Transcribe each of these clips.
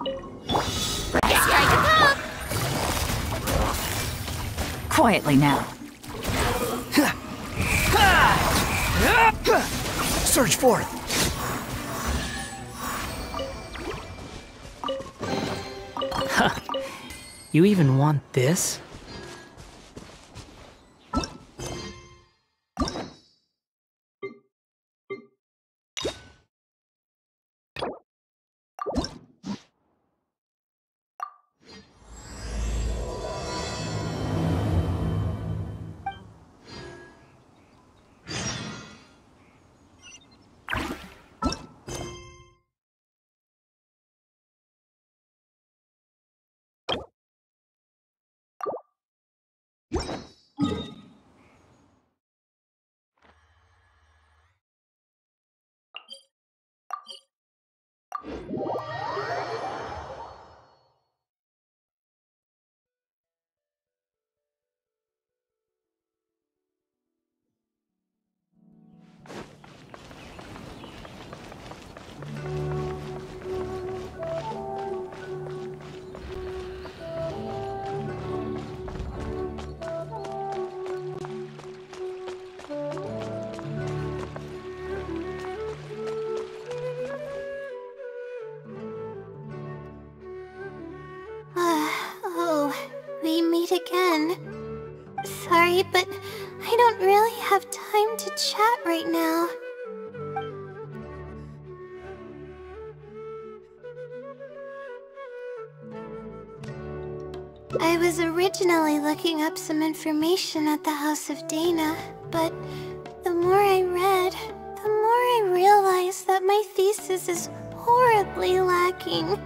Strike a pop! Quietly now. Surge forth! You even want this? We meet again. Sorry, but I don't really have time to chat right now. I was originally looking up some information at the House of Dana, but the more I read, the more I realized that my thesis is horribly lacking.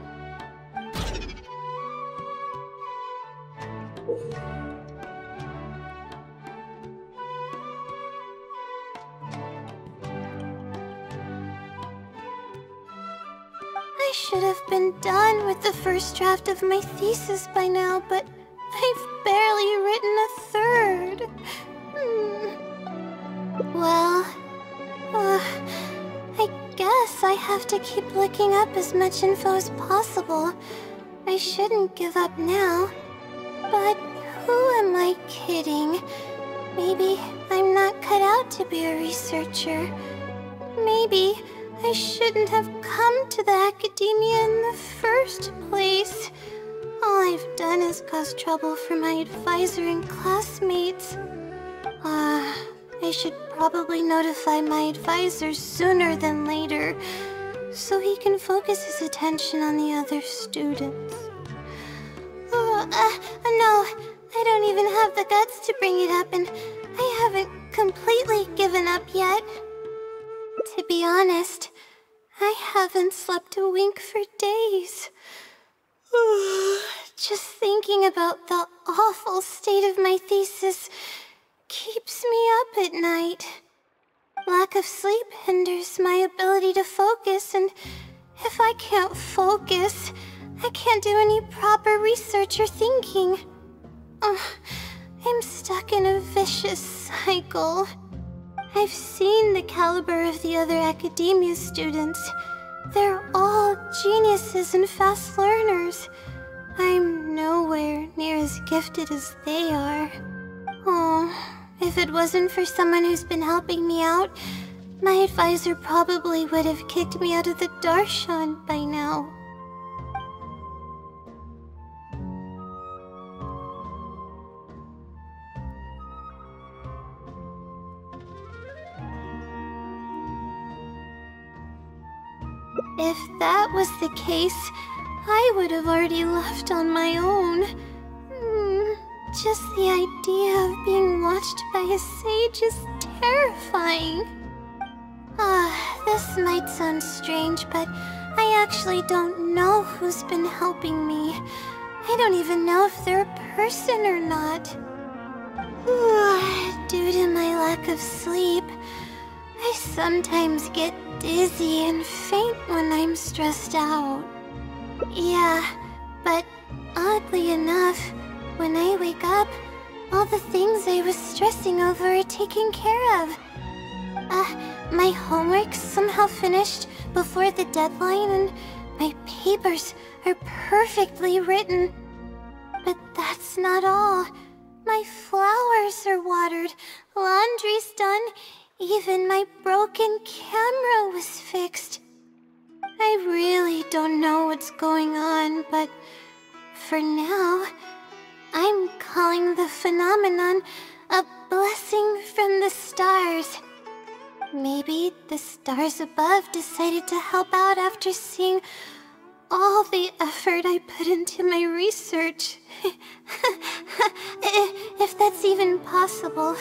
I should have been done with the first draft of my thesis by now, but I've barely written a third. Well, I guess I have to keep looking up as much info as possible. I shouldn't give up now. But who am I kidding? Maybe I'm not cut out to be a researcher. Maybe I shouldn't have come to the Akademiya in the first place. All I've done is cause trouble for my advisor and classmates. I should probably notify my advisor sooner than later, so he can focus his attention on the other students. No, I don't even have the guts to bring it up, and I haven't completely given up yet. To be honest, I haven't slept a wink for days. Just thinking about the awful state of my thesis keeps me up at night. Lack of sleep hinders my ability to focus, and if I can't focus, I can't do any proper research or thinking. I'm stuck in a vicious cycle. I've seen the caliber of the other Akademiya students. They're all geniuses and fast learners. I'm nowhere near as gifted as they are. If it wasn't for someone who's been helping me out, my advisor probably would have kicked me out of the Darshan by now. If that was the case, I would have already left on my own. Just the idea of being watched by a sage is terrifying. This might sound strange, but I actually don't know who's been helping me. I don't even know if they're a person or not. Due to my lack of sleep, I sometimes get dizzy and faint when I'm stressed out. Yeah, but oddly enough, when I wake up, all the things I was stressing over are taken care of. My homework's somehow finished before the deadline, and My papers are perfectly written. But that's not all. My flowers are watered, laundry's done, even my broken camera was fixed. I really don't know what's going on, but for now, I'm calling the phenomenon a blessing from the stars. Maybe the stars above decided to help out after seeing all the effort I put into my research. If that's even possible.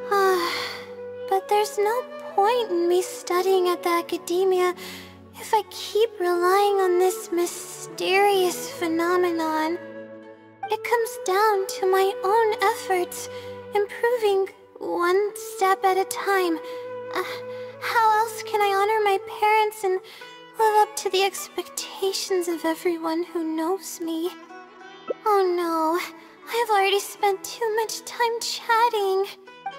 But there's no point in me studying at the Akademiya if I keep relying on this mysterious phenomenon. It comes down to my own efforts, improving one step at a time. How else can I honor my parents and live up to the expectations of everyone who knows me? Oh no, I've already spent too much time chatting.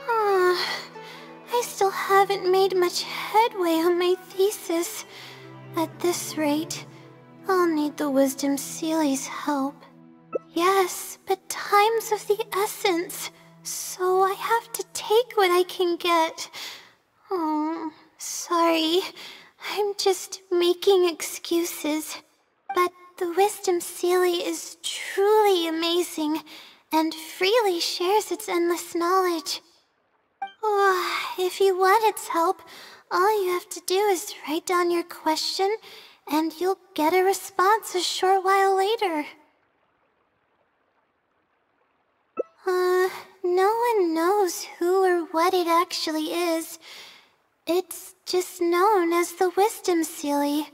I still haven't made much headway on my thesis. At this rate, I'll need the wisdom Seelie's help. Yes, but time's of the essence, so I have to take what I can get. Oh, sorry. I'm just making excuses. But the wisdom Seelie is truly amazing, and freely shares its endless knowledge. If you want its help, all you have to do is write down your question, and you'll get a response a short while later. No one knows who or what it actually is. It's just known as the wisdom Seelie.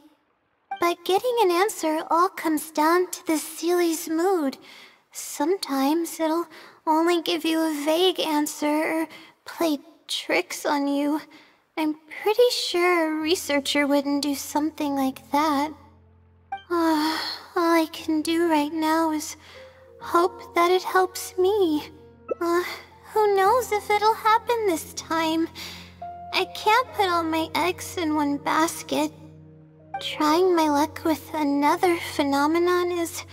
But getting an answer all comes down to the Seelie's mood. Sometimes it'll only give you a vague answer or play tricks on you. I'm pretty sure a researcher wouldn't do something like that. All I can do right now is hope that it helps me. Who knows if it'll happen this time? I can't put all my eggs in one basket. Trying my luck with another phenomenon is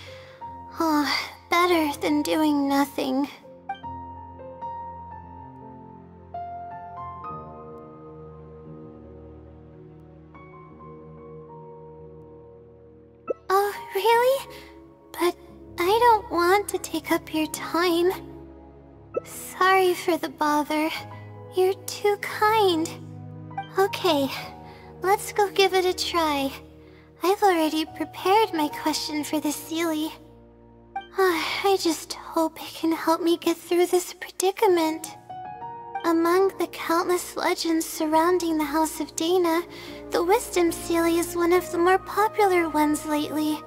better than doing nothing. Oh, really? But I don't want to take up your time. Sorry for the bother. You're too kind. Okay, let's go give it a try. I've already prepared my question for the Seelie. I just hope it can help me get through this predicament. Among the countless legends surrounding the House of Dana, the Wisdom Seelie is one of the more popular ones lately.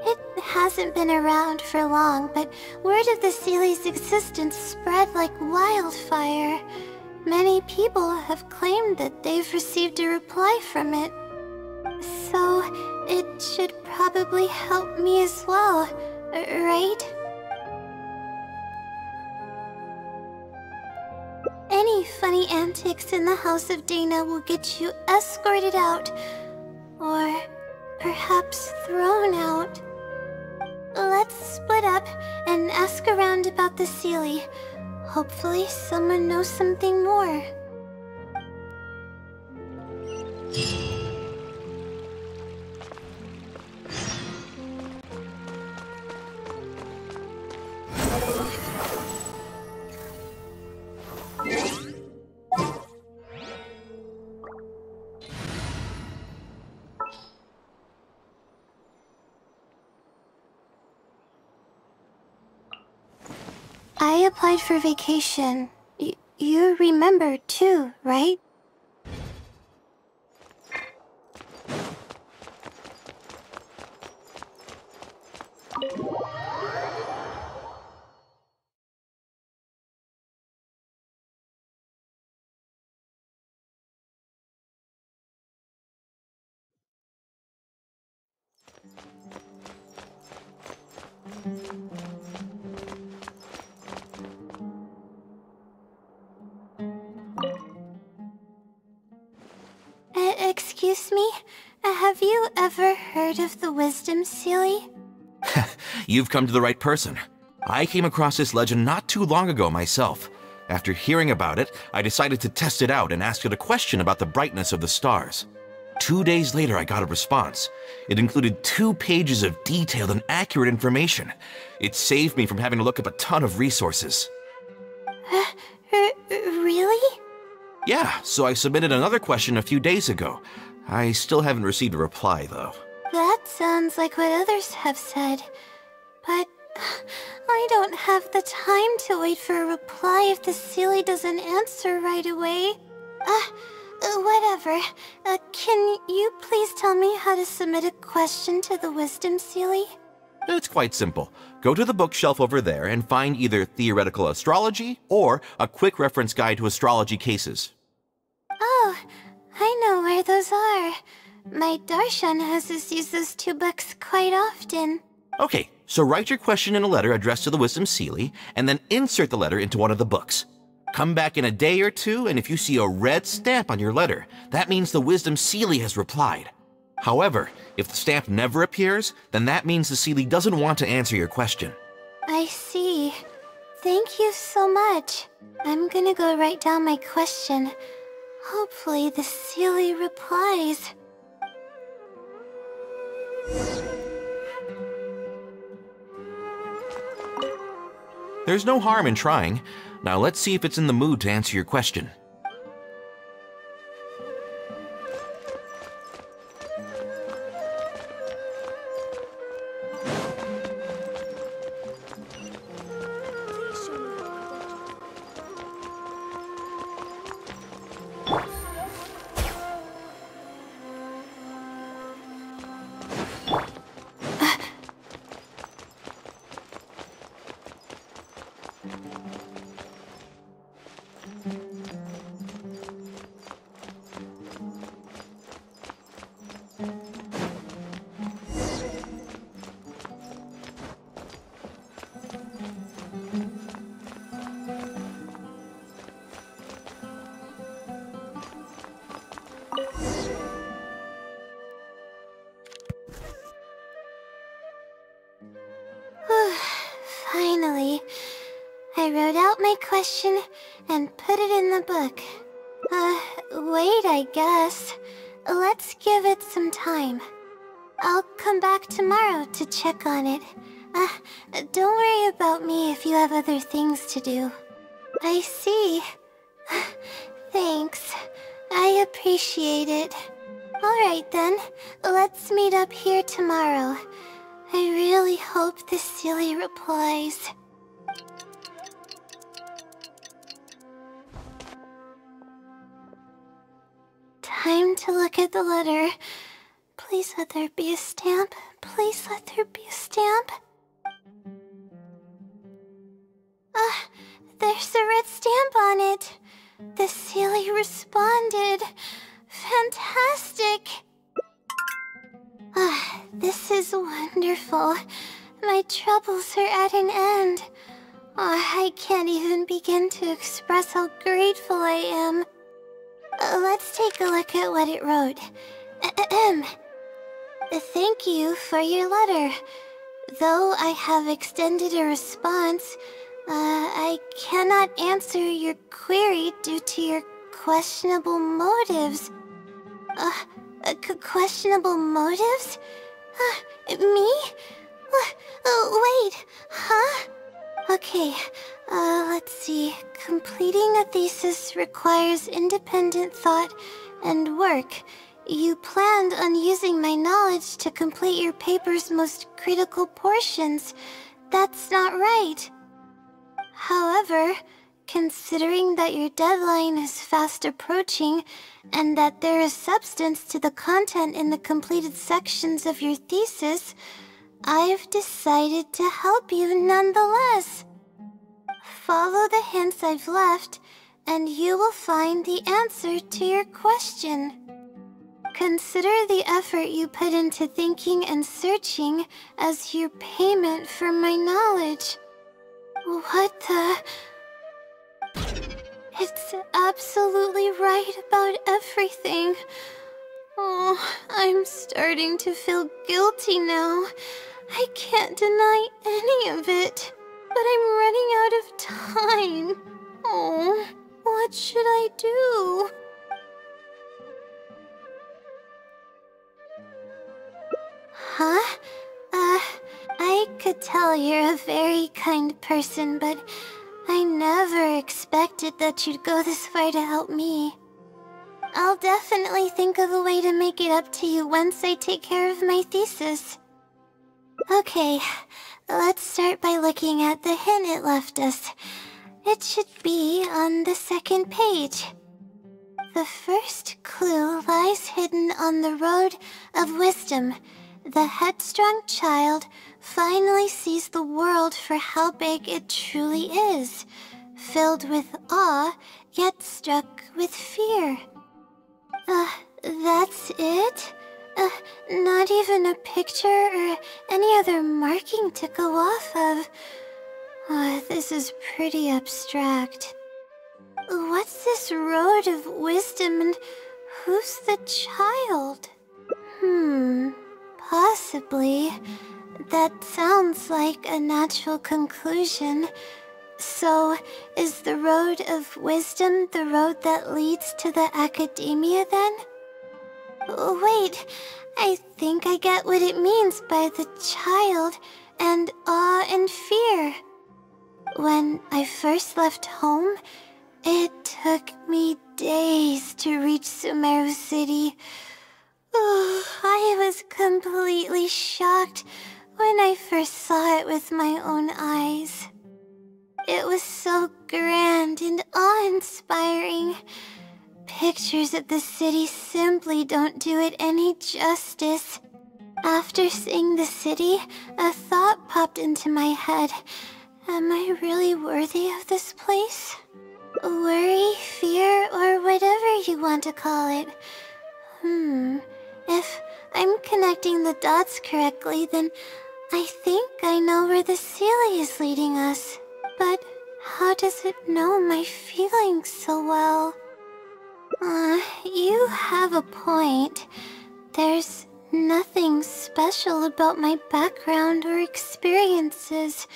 It hasn't been around for long, but word of the Seelie's existence spread like wildfire. Many people have claimed that they've received a reply from it. So, it should probably help me as well, right? Any funny antics in the House of Dana will get you escorted out, or perhaps thrown out. Let's split up and ask around about the Seelie. Hopefully someone knows something more. I applied for vacation. You remember too, right? Excuse me? Have you ever heard heard of the wisdom, Seelie? You've come to the right person. I came across this legend not too long ago myself. After hearing about it, I decided to test it out and asked it a question about the brightness of the stars. 2 days later, I got a response. It included 2 pages of detailed and accurate information. It saved me from having to look up a ton of resources. Really? Yeah, so I submitted another question a few days ago. I still haven't received a reply, though. That sounds like what others have said. But I don't have the time to wait for a reply if the Seelie doesn't answer right away. Whatever. Can you please tell me how to submit a question to the wisdom, Seelie? It's quite simple. Go to the bookshelf over there and find either theoretical astrology or a quick reference guide to astrology cases. Oh, I know where those are. My darshan has us use those 2 books quite often. Okay, so write your question in a letter addressed to the Wisdom Seelie, and then insert the letter into one of the books. Come back in a day or 2, and if you see a red stamp on your letter, that means the Wisdom Seelie has replied. However, if the stamp never appears, then that means the Seelie doesn't want to answer your question. I see. Thank you so much. I'm gonna go write down my question. Hopefully the Seelie replies. There's no harm in trying. Now let's see if it's in the mood to answer your question. Finally, I wrote out my question and put it in the book. Wait, I guess. Let's give it some time. I'll come back tomorrow to check on it. Don't worry about me if you have other things to do. I see. Thanks. I appreciate it. Alright then, let's meet up here tomorrow. I really hope the Seelie replies. Time to look at the letter. Please let there be a stamp. Please let there be a stamp. There's a red stamp on it. The Seelie responded. Fantastic! This is wonderful. My troubles are at an end. I can't even begin to express how grateful I am. Let's take a look at what it wrote. Thank you for your letter. Though I have extended a response, I cannot answer your query due to your questionable motives. Questionable motives? Me? Wait, huh? Okay, let's see. Completing a thesis requires independent thought and work. You planned on using my knowledge to complete your paper's most critical portions. That's not right. However, considering that your deadline is fast approaching, and that there is substance to the content in the completed sections of your thesis, I've decided to help you nonetheless. Follow the hints I've left, and you will find the answer to your question. Consider the effort you put into thinking and searching as your payment for my knowledge. What the... It's absolutely right about everything. Oh, I'm starting to feel guilty now. I can't deny any of it. But I'm running out of time. Oh, what should I do? Huh? I could tell you're a very kind person, but I never expected that you'd go this far to help me. I'll definitely think of a way to make it up to you once I take care of my thesis. Okay, let's start by looking at the hint it left us. It should be on the second page. The first clue lies hidden on the road of wisdom. The headstrong child finally sees the world for how big it truly is, filled with awe, yet struck with fear. That's it? Not even a picture or any other marking to go off of. This is pretty abstract. What's this road of wisdom and who's the child? Possibly. That sounds like a natural conclusion. So, is the road of wisdom the road that leads to the Akademiya then? Wait, I think I get what it means by the child and awe and fear. When I first left home, it took me days to reach Sumeru City. I was completely shocked when I first saw it with my own eyes. It was so grand and awe-inspiring. Pictures of the city simply don't do it any justice. After seeing the city, a thought popped into my head. Am I really worthy of this place? Worry, fear, or whatever you want to call it. If I'm connecting the dots correctly, then I think I know where the Seelie is leading us. But how does it know my feelings so well? You have a point. There's nothing special about my background or experiences.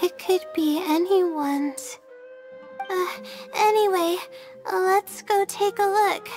It could be anyone's. Anyway, let's go take a look.